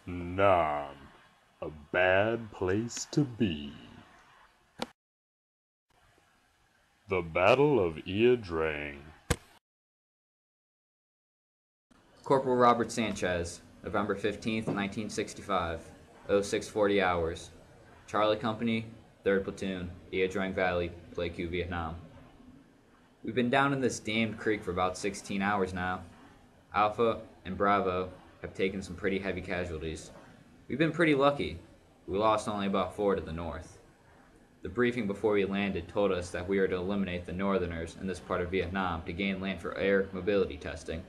Nam, a bad place to be. The Battle of Ia Drang. Corporal Robert Sanchez, November 15th, 1965, 0640 hours. Charlie Company, 3rd Platoon, Ia Drang Valley, Pleiku, Vietnam. We've been down in this damned creek for about 16 hours now. Alpha and Bravo have taken some pretty heavy casualties. We've been pretty lucky. We lost only about 4 to the north. The briefing before we landed told us that we are to eliminate the northerners in this part of Vietnam to gain land for air mobility testing.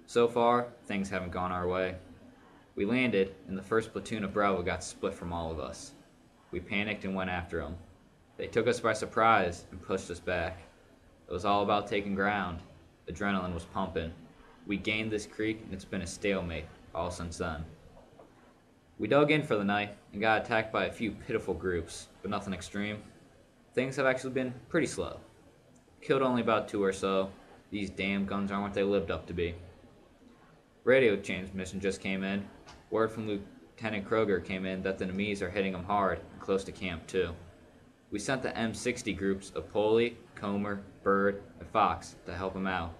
So far, things haven't gone our way. We landed, and the 1st platoon of Bravo got split from all of us. We panicked and went after them. They took us by surprise and pushed us back. It was all about taking ground. Adrenaline was pumping. We gained this creek, and it's been a stalemate all since then. We dug in for the night and got attacked by a few pitiful groups, but nothing extreme. Things have actually been pretty slow. Killed only about 2 or so. These damn guns aren't what they lived up to be. Radio transmission just came in. Word from Lieutenant Kroger came in that the enemies are hitting them hard and close to camp too. We sent the M60 groups of Poley, Comer, Bird, and Fox to help them out.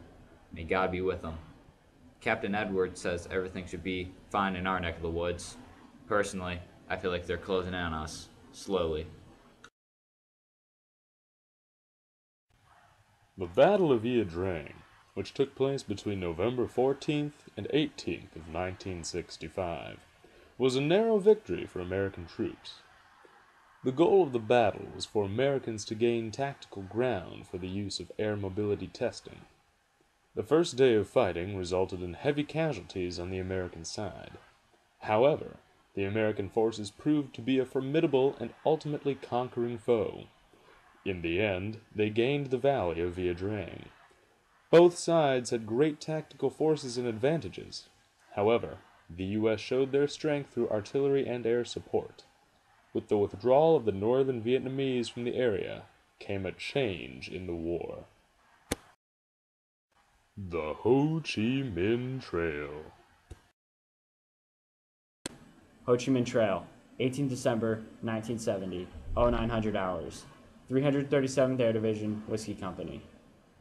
May God be with them. Captain Edwards says everything should be fine in our neck of the woods. Personally, I feel like they're closing in on us, slowly. The Battle of Ia Drang, which took place between November 14th and 18th of 1965, was a narrow victory for American troops. The goal of the battle was for Americans to gain tactical ground for the use of air mobility testing. The first day of fighting resulted in heavy casualties on the American side. However, the American forces proved to be a formidable and ultimately conquering foe. In the end, they gained the valley of Ia Drang. Both sides had great tactical forces and advantages. However, the U.S. showed their strength through artillery and air support. With the withdrawal of the northern Vietnamese from the area came a change in the war. The Ho Chi Minh Trail. Ho Chi Minh Trail, 18 December 1970, 0900 hours. 337th Air Division, Whiskey Company.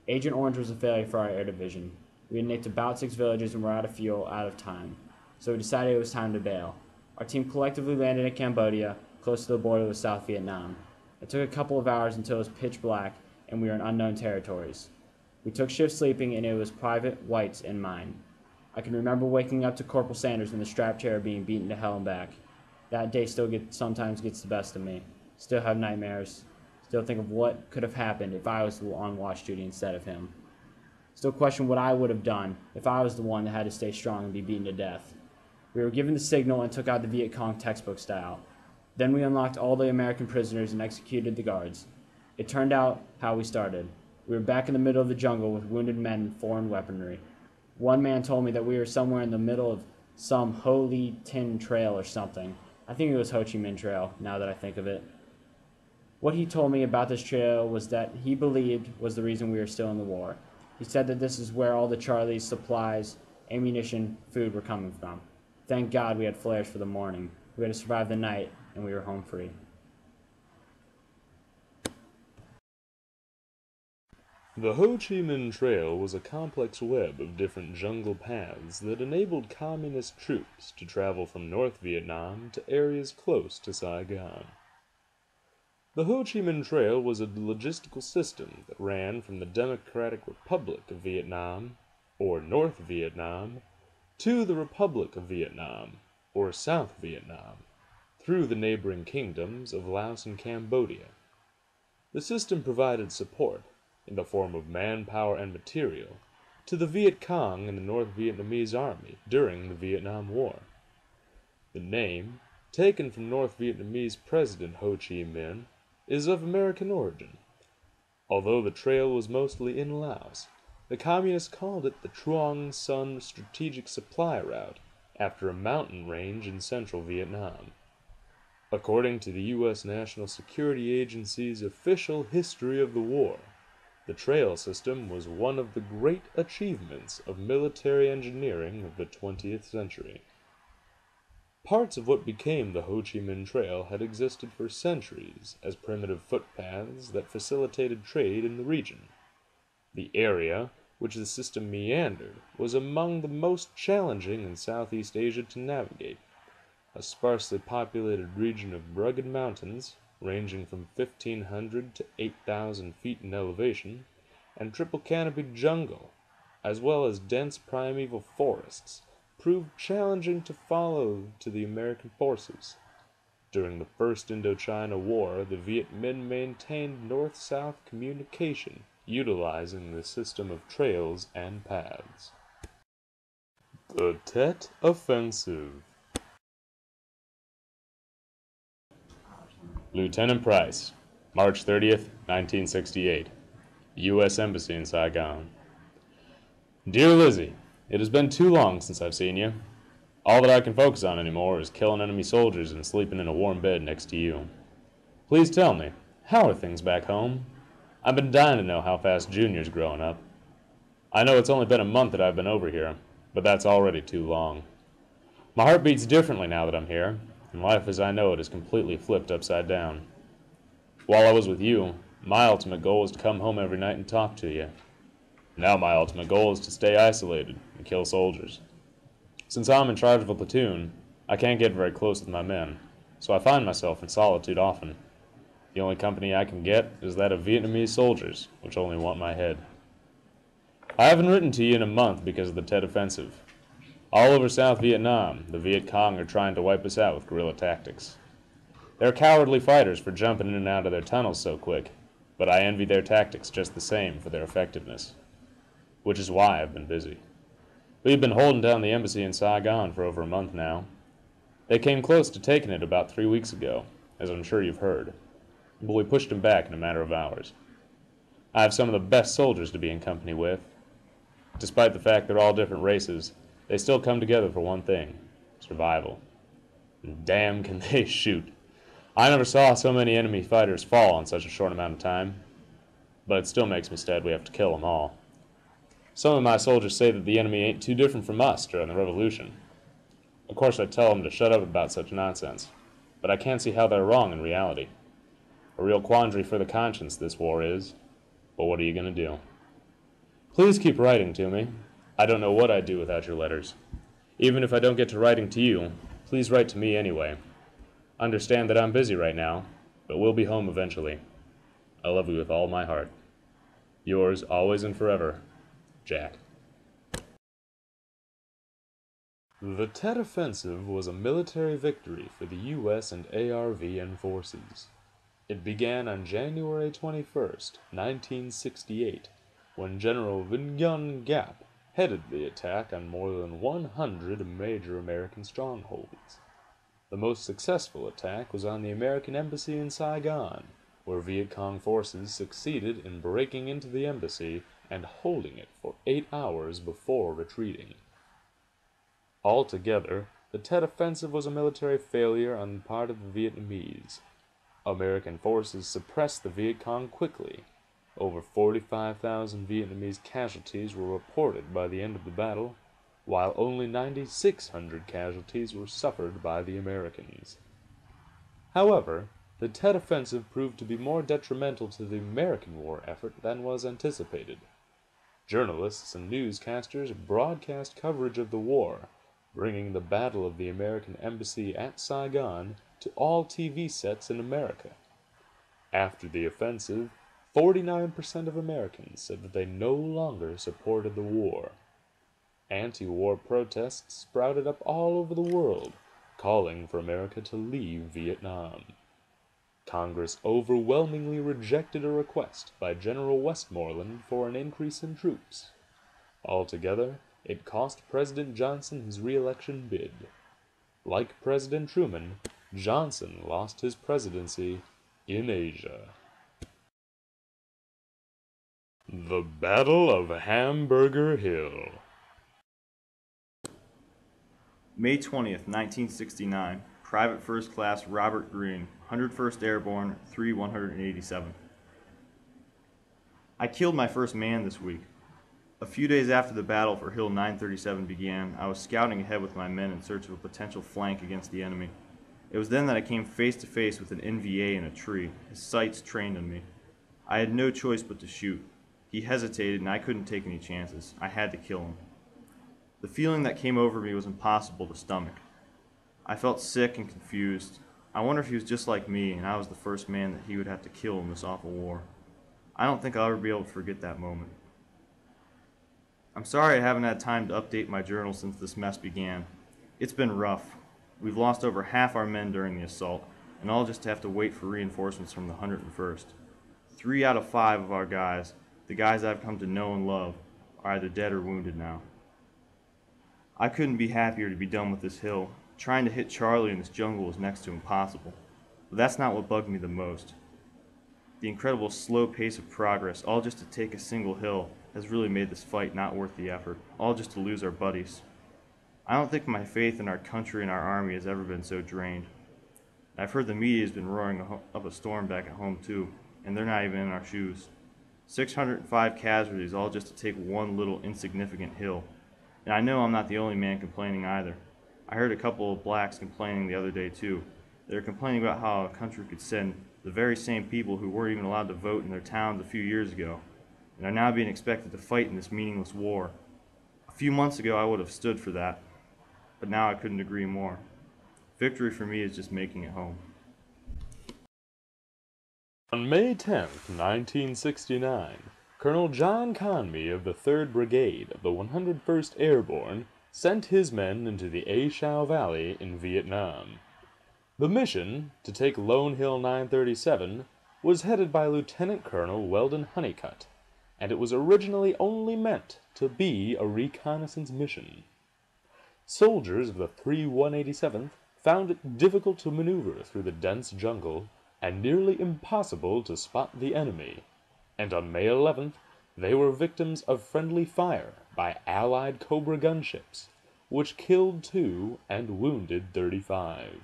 Agent Orange was a failure for our air division. We had nicked about 6 villages and were out of fuel, out of time. So we decided it was time to bail. Our team collectively landed in Cambodia, close to the border with South Vietnam. It took a couple of hours until it was pitch black and we were in unknown territories. We took shift sleeping and it was Private White's and mine. I can remember waking up to Corporal Sanders in the strap chair being beaten to hell and back. That day sometimes gets the best of me. Still have nightmares. Still think of what could have happened if I was on watch duty instead of him. Still question what I would have done if I was the one that had to stay strong and be beaten to death. We were given the signal and took out the Viet Cong textbook style. Then we unlocked all the American prisoners and executed the guards. It turned out how we started. We were back in the middle of the jungle with wounded men and foreign weaponry. One man told me that we were somewhere in the middle of some Holy Tin Trail or something. I think it was Ho Chi Minh Trail, now that I think of it. What he told me about this trail was that he believed was the reason we were still in the war. He said that this is where all the Charlie's supplies, ammunition, food were coming from. Thank God we had flares for the morning. We had to survive the night, and we were home free. The Ho Chi Minh Trail was a complex web of different jungle paths that enabled communist troops to travel from North Vietnam to areas close to Saigon. The Ho Chi Minh Trail was a logistical system that ran from the Democratic Republic of Vietnam, or North Vietnam, to the Republic of Vietnam, or South Vietnam, through the neighboring kingdoms of Laos and Cambodia. The system provided support, in the form of manpower and material, to the Viet Cong and the North Vietnamese Army during the Vietnam War. The name, taken from North Vietnamese President Ho Chi Minh, is of American origin. Although the trail was mostly in Laos, the communists called it the Truong Son Strategic Supply Route, after a mountain range in central Vietnam. According to the U.S. National Security Agency's official history of the war, the trail system was one of the great achievements of military engineering of the 20th century. Parts of what became the Ho Chi Minh Trail had existed for centuries as primitive footpaths that facilitated trade in the region. The area, which the system meandered, was among the most challenging in Southeast Asia to navigate, a sparsely populated region of rugged mountains, ranging from 1,500 to 8,000 feet in elevation, and triple-canopied jungle, as well as dense primeval forests, proved challenging to follow to the American forces. During the First Indochina War, the Viet Minh maintained north-south communication, utilizing the system of trails and paths. The Tet Offensive. Lieutenant Price, March 30th, 1968. U.S. Embassy in Saigon. Dear Lizzie, it has been too long since I've seen you. All that I can focus on anymore is killing enemy soldiers and sleeping in a warm bed next to you. Please tell me, how are things back home? I've been dying to know how fast Junior's growing up. I know it's only been a month that I've been over here, but that's already too long. My heart beats differently now that I'm here, and life as I know it is completely flipped upside down. While I was with you, my ultimate goal was to come home every night and talk to you. Now my ultimate goal is to stay isolated and kill soldiers. Since I'm in charge of a platoon, I can't get very close with my men, so I find myself in solitude often. The only company I can get is that of Vietnamese soldiers, which only want my head. I haven't written to you in a month because of the Tet Offensive. All over South Vietnam, the Viet Cong are trying to wipe us out with guerrilla tactics. They're cowardly fighters for jumping in and out of their tunnels so quick, but I envy their tactics just the same for their effectiveness. Which is why I've been busy. We've been holding down the embassy in Saigon for over a month now. They came close to taking it about 3 weeks ago, as I'm sure you've heard, but we pushed them back in a matter of hours. I have some of the best soldiers to be in company with. Despite the fact they're all different races, they still come together for one thing: survival. And damn, can they shoot. I never saw so many enemy fighters fall in such a short amount of time, but it still makes me sad we have to kill them all. Some of my soldiers say that the enemy ain't too different from us during the Revolution. Of course I tell them to shut up about such nonsense, but I can't see how they're wrong in reality. A real quandary for the conscience this war is, but what are you going to do? Please keep writing to me. I don't know what I'd do without your letters. Even if I don't get to writing to you, please write to me anyway. Understand that I'm busy right now, but we'll be home eventually. I love you with all my heart. Yours, always and forever, Jack. The Tet Offensive was a military victory for the U.S. and ARVN forces. It began on January 21st, 1968, when General Vinh Nguyen Giap headed the attack on more than 100 major American strongholds. The most successful attack was on the American embassy in Saigon, where Viet Cong forces succeeded in breaking into the embassy and holding it for 8 hours before retreating. Altogether, the Tet Offensive was a military failure on the part of the Vietnamese. American forces suppressed the Viet Cong quickly. Over 45,000 Vietnamese casualties were reported by the end of the battle, while only 9,600 casualties were suffered by the Americans. However, the Tet Offensive proved to be more detrimental to the American war effort than was anticipated. Journalists and newscasters broadcast coverage of the war, bringing the Battle of the American Embassy at Saigon to all TV sets in America. After the offensive, 49% of Americans said that they no longer supported the war. Anti-war protests sprouted up all over the world, calling for America to leave Vietnam. Congress overwhelmingly rejected a request by General Westmoreland for an increase in troops. Altogether, it cost President Johnson his re-election bid. Like President Truman, Johnson lost his presidency in Asia. The Battle of Hamburger Hill. May 20th, 1969. Private First Class Robert Greene, 101st Airborne, 3/187. I killed my first man this week. A few days after the battle for Hill 937 began, I was scouting ahead with my men in search of a potential flank against the enemy. It was then that I came face to face with an NVA in a tree, his sights trained on me. I had no choice but to shoot. He hesitated and I couldn't take any chances. I had to kill him. The feeling that came over me was impossible to stomach. I felt sick and confused. I wonder if he was just like me and I was the first man that he would have to kill in this awful war. I don't think I'll ever be able to forget that moment. I'm sorry I haven't had time to update my journal since this mess began. It's been rough. We've lost over half our men during the assault, and I'll just have to wait for reinforcements from the 101st. 3 out of 5 of our guys, the guys I've come to know and love, are either dead or wounded now. I couldn't be happier to be done with this hill. Trying to hit Charlie in this jungle was next to impossible. But that's not what bugged me the most. The incredible slow pace of progress, all just to take a single hill, has really made this fight not worth the effort, all just to lose our buddies. I don't think my faith in our country and our army has ever been so drained. I've heard the media has been roaring up a storm back at home too, and they're not even in our shoes. 605 casualties, all just to take one little insignificant hill. And I know I'm not the only man complaining either. I heard a couple of blacks complaining the other day too. They were complaining about how a country could send the very same people who weren't even allowed to vote in their towns a few years ago, and are now being expected to fight in this meaningless war. A few months ago I would have stood for that, but now I couldn't agree more. Victory for me is just making it home. On May 10th, 1969, Colonel John Conmee of the 3rd Brigade of the 101st Airborne sent his men into the A Shau Valley in Vietnam. The mission, to take Lone Hill 937, was headed by Lieutenant Colonel Weldon Honeycutt, and it was originally only meant to be a reconnaissance mission. Soldiers of the 3 187th found it difficult to maneuver through the dense jungle and nearly impossible to spot the enemy, and on May 11th they were victims of friendly fire by Allied Cobra gunships, which killed 2 and wounded 35.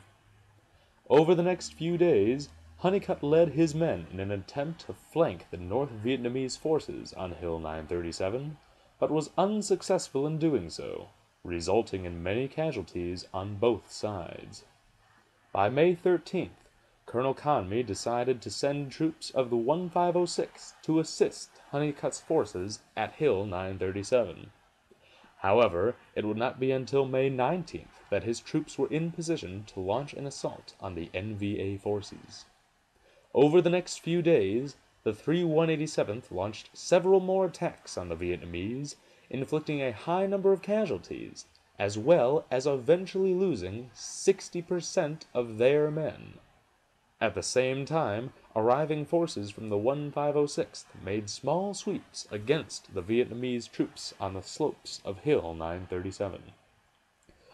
Over the next few days, Honeycutt led his men in an attempt to flank the North Vietnamese forces on Hill 937, but was unsuccessful in doing so, resulting in many casualties on both sides. By May 13th, Colonel Conmee decided to send troops of the 1506 to assist Honeycutt's forces at Hill 937. However, it would not be until May 19th that his troops were in position to launch an assault on the NVA forces. Over the next few days, the 3 187th launched several more attacks on the Vietnamese, inflicting a high number of casualties, as well as eventually losing 60% of their men. At the same time, arriving forces from the 1506th made small sweeps against the Vietnamese troops on the slopes of Hill 937.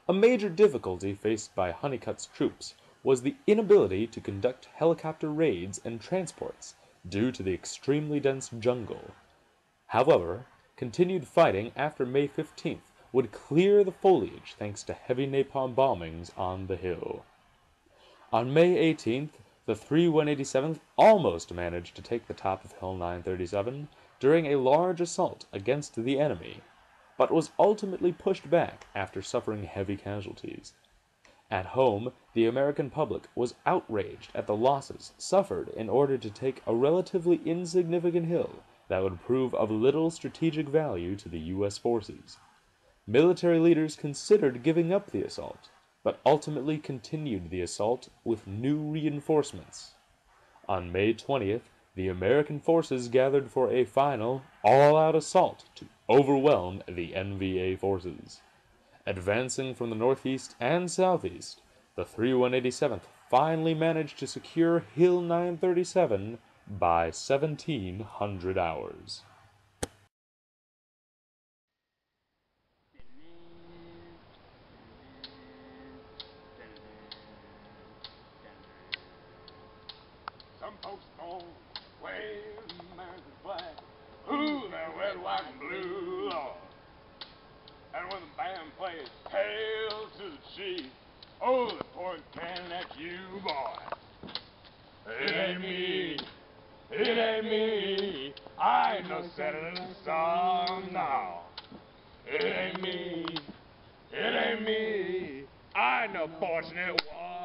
A major difficulty faced by Honeycutt's troops was the inability to conduct helicopter raids and transports due to the extremely dense jungle. However, continued fighting after May 15th would clear the foliage thanks to heavy napalm bombings on the hill. On May 18th, the 3 187th almost managed to take the top of Hill 937 during a large assault against the enemy, but was ultimately pushed back after suffering heavy casualties. At home, the American public was outraged at the losses suffered in order to take a relatively insignificant hill that would prove of little strategic value to the U.S. forces. Military leaders considered giving up the assault, but ultimately continued the assault with new reinforcements. On May 20th, the American forces gathered for a final, all-out assault to overwhelm the NVA forces. Advancing from the northeast and southeast, the 3 187th finally managed to secure Hill 937 by 1700 hours. Some folks gon' wave American flag. Ooh, that red, white, and blue, Lord. And when the band plays Hail to the Chief, oh, the point cannon at you, boy. It ain't me, I ain't no setting sun, no. It ain't me. It ain't me. I ain't no fortunate one.